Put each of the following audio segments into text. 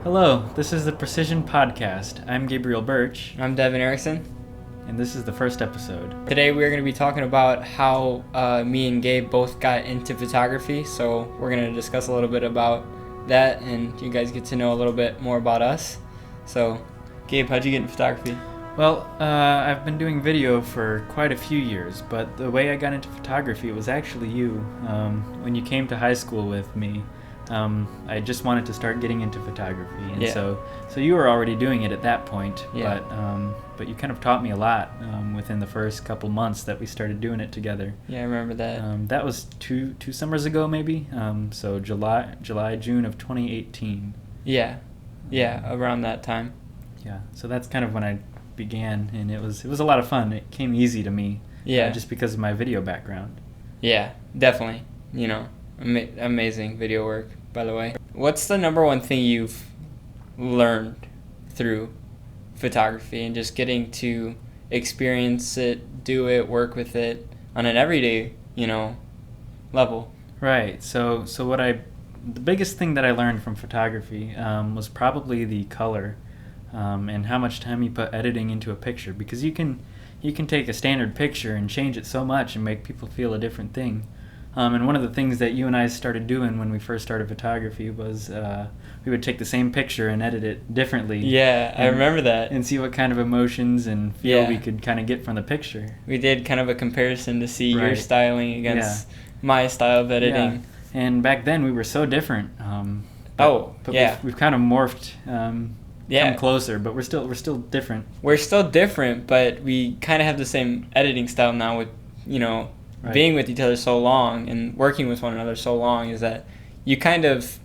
Hello, this is the Precision Podcast. I'm Gabriel Birch, I'm Devin Erickson. and this is the first episode. Today we're going to be talking about how me and Gabe both got into photography. So we're going to discuss a little bit about that, and you guys get to know a little bit more about us. So, Gabe, how'd you get into photography? Well, I've been doing video for quite a few years, but the way I got into photography was actually you. When you came to high school with me, I just wanted to start getting into photography, and so you were already doing it at that point. Yeah. But you kind of taught me a lot within the first couple months that we started doing it together. Yeah, I remember that. That was two summers ago, maybe. So June of 2018. Yeah, around that time. Yeah. So that's kind of when I began, and it was a lot of fun. It came easy to me. Yeah. Just because of my video background. Yeah, definitely. You know, amazing video work, by the way. What's the number one thing you've learned through photography and just getting to experience it, do it, work with it on an everyday, level? Right. So the biggest thing that I learned from photography was probably the color and how much time you put editing into a picture, because you can take a standard picture and change it so much and make people feel a different thing. And one of the things that you and I started doing when we first started photography was we would take the same picture and edit it differently. Yeah, I remember that. And see what kind of emotions and feel we could kind of get from the picture. We did kind of a comparison to see your Right. styling against my style of editing. Yeah. And back then we were so different. We've kind of morphed, come closer, but we're still different. We're still different, but we kind of have the same editing style now with, Right. being with each other so long and working with one another so long, is that you kind of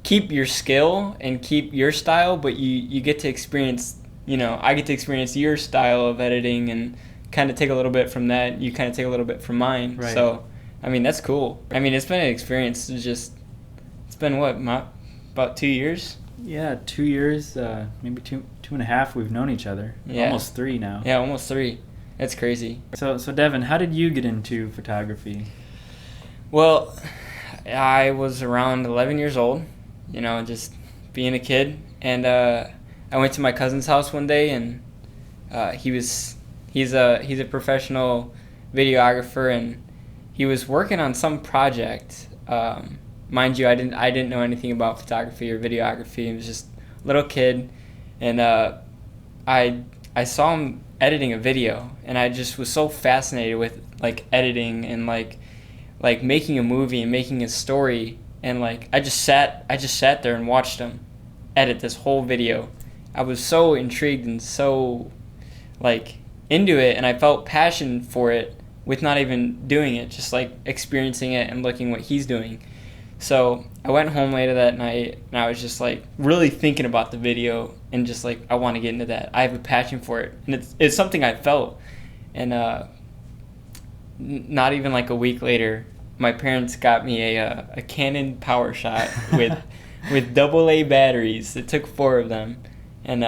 keep your skill and keep your style, but you get to experience, I get to experience your style of editing and kind of take a little bit from that. You kind of take a little bit from mine. Right. So, that's cool. It's been an experience. It's been about 2 years? Yeah, 2 years, maybe two and a half. We've known each other. Yeah. Almost 3 now. Yeah, almost 3. That's crazy. So Devin, how did you get into photography? Well, I was around 11 years old, just being a kid, and I went to my cousin's house one day, and he's a professional videographer, and he was working on some project. Mind you, I didn't know anything about photography or videography. It was just a little kid, and I saw him editing a video, and I just was so fascinated with editing and making a movie and making a story, and I just sat there and watched him edit this whole video. I was so intrigued and so into it, and I felt passion for it with not even doing it, just experiencing it and looking what he's doing. So I went home later that night, and I was just really thinking about the video, and just I want to get into that. I have a passion for it, and it's something I felt. And not even a week later, my parents got me a Canon PowerShot with AA batteries. It took 4 of them, and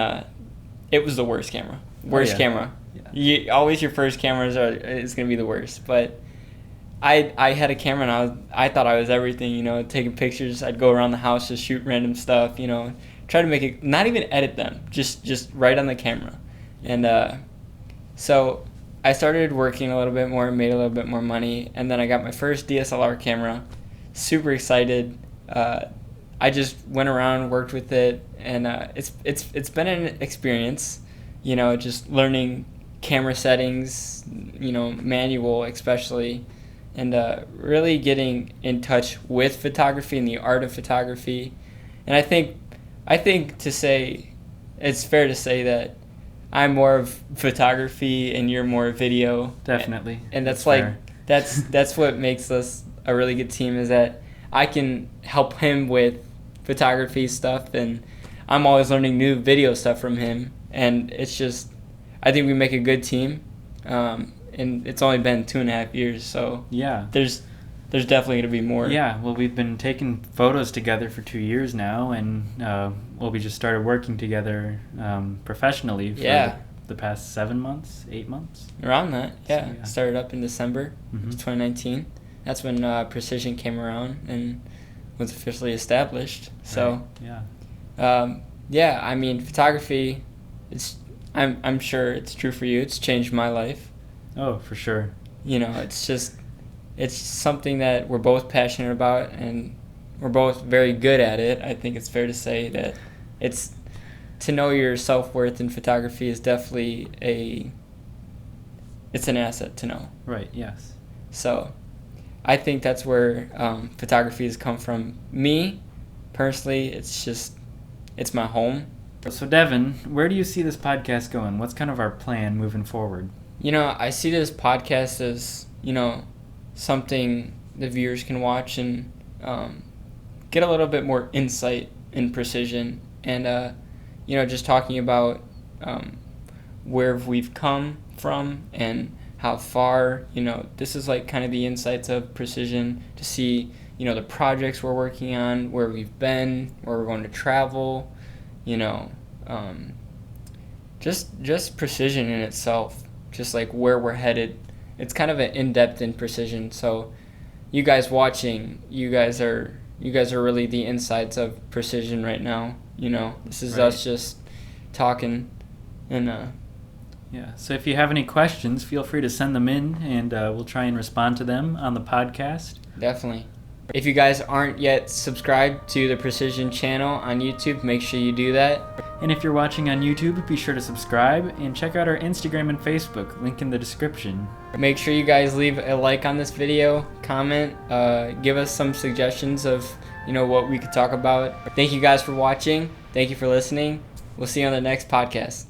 it was the worst camera. Camera. Yeah. Always your first cameras is gonna be the worst, but I had a camera, and I thought I was everything, taking pictures. I'd go around the house, just shoot random stuff, try to make it, not even edit them, just right on the camera. And so I started working a little bit more, made a little bit more money, and then I got my first DSLR camera. Super excited. I just went around, worked with it, and it's been an experience, just learning camera settings, manual especially, and really getting in touch with photography and the art of photography. And I think it's fair to say that I'm more of photography and you're more video. Definitely. And that's fair. that's what makes us a really good team, is that I can help him with photography stuff, and I'm always learning new video stuff from him. And it's just, I think we make a good team. And it's only been 2.5 years, so yeah, there's definitely going to be more. Yeah, well, we've been taking photos together for 2 years now, and we just started working together professionally for the past 7 months, 8 months. Around that, yeah. So, yeah. Started up in December of 2019. That's when Precision came around and was officially established. So right. Yeah. Yeah, I mean, photography, it's I'm sure it's true for you. It's changed my life. Oh, for sure. You know, it's something that we're both passionate about, and we're both very good at it. I think it's fair to say that it's to know your self-worth in photography is definitely it's an asset to know. Right, yes. So I think that's where photography has come from. Me, personally, it's my home. So, Devin, where do you see this podcast going? What's kind of our plan moving forward? You know, I see this podcast as, something the viewers can watch and get a little bit more insight and precision. And, just talking about where we've come from and how far, this is like kind of the insights of precision to see, the projects we're working on, where we've been, where we're going to travel, just precision in itself, just like where we're headed. It's kind of an in-depth in precision. So you guys watching, you guys are really the insights of precision right now. This is Right. us just talking and Yeah, so if you have any questions, feel free to send them in, and we'll try and respond to them on the podcast. definitely. If you guys aren't yet subscribed to the Precision channel on YouTube, make sure you do that. And if you're watching on YouTube, be sure to subscribe and check out our Instagram and Facebook, link in the description. Make sure you guys leave a like on this video, comment, give us some suggestions of what we could talk about. Thank you guys for watching. Thank you for listening. We'll see you on the next podcast.